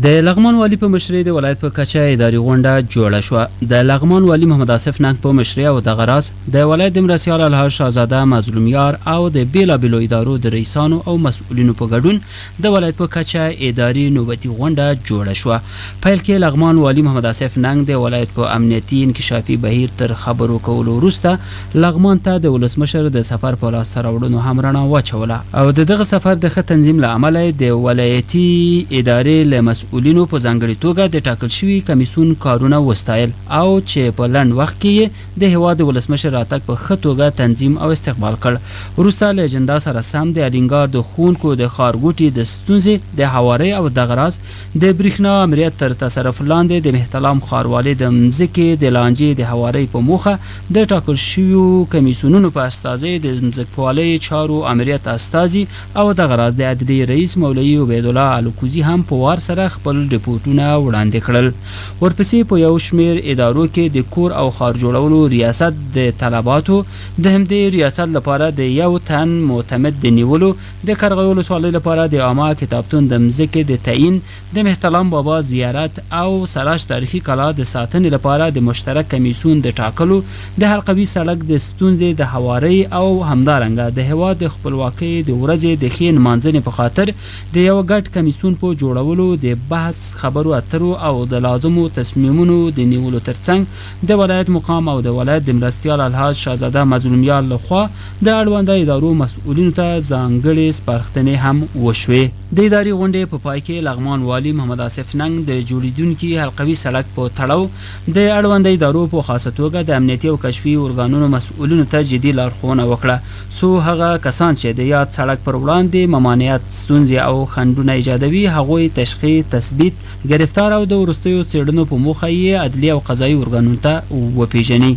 د لغمان والي په مشرۍ د ولایت په کچه اداري غونډه جوړه شوه. د لغمان والي محمد آصف ننګ په مشرۍ او دغه راز د ولایت د مرستیال الحاج شاهزاده مظلوم یار او د بیلابیلو ادارو د رئیسانو او مسؤلینو په ګډون د ولایت په کچه اداري نوبتي غونډه جوړه شوه. پیل کې لغمان والي محمد آصف ننګ د ولایت په امنیتي انکشافي بهیر تر خبرو کولو وروسته لغمان ته د ولسمشر د سفر په لاسته راوړنو هم رڼا واچوله او د دغه سفر د ښه تنظیم له امله د ولایتي ادارې له مسؤلینو په ځانګړي توګه د ټاکل شوي کمیسیون کارونه وستایل او چې په لنډ وخت کې د هیواد د ولسمشر راتګ په ښه توګه تنظیم او استقبال کړ. وروسته له اجنډا سره سم د الینګار د ښوونکو د ښارګوټي د ستونزې د هوارۍ او دغه راز د برېښنا امریت تر تصرف لاندې د مهتلام ښاروالۍ د مځکې د لانجې د هوارۍ په موخه د ټاکل شویو کمیسیونونو په استازي د ځمکپالۍ چارو امریت استازي او دغه راز د عدلیې رئیس مولوي عبیدالله الکوزي هم په وار سره خپل ریپورټونه وړاندې کړل. ورپسې په یو شمیر ادارو کې د کور او ښار جوړولو ریاست د طلباتو د همدې ریاست لپاره د یو تن معتمد د نیولو د کرغیو ولسوالۍ لپاره د عامه کتابتون د مځکې د تعیین د مهتلام بابا زیارت او سراج تاریخي کلا د ساتنې لپاره د مشترک کمیسیون د ټاکلو د حلقوي سړک د ستونزې د هوارۍ او همدارنګه د هیواد د خپلواکۍ د ورځې د ښې نمانځنې په خاطر د یو ګډ کمیسیون په جوړولو د بحث خبرو اترو او د لازمو تصمیمونو د نیولو ترڅنګ د ولایت مقام او د ولایت د مرستیال الحاج شاهزاده مظلوم یار لخوا د اړونده ادارو مسؤلینو ته ځانګړې سپارښتنې هم وشوې. د اداري غونډې په پای کې لغمان والي محمد آصف ننګ د جوړیدونکي حلقوي سړک په تړاو د اړونده ادارو په خاصه توګه د امنیتي او کشفي ارګانونو مسؤلینو ته جدي لارښوونه وکړه څو هغه کسان چې د یاد سړک پر وړاندې ممانعت ستونزې او خنډونه ایجادوي هغوی تشخیص، تثبیت، گرفتار او د وروستیو څېړنو په موخه یې عدلي او قضایي ارګانونو ته وپیژني.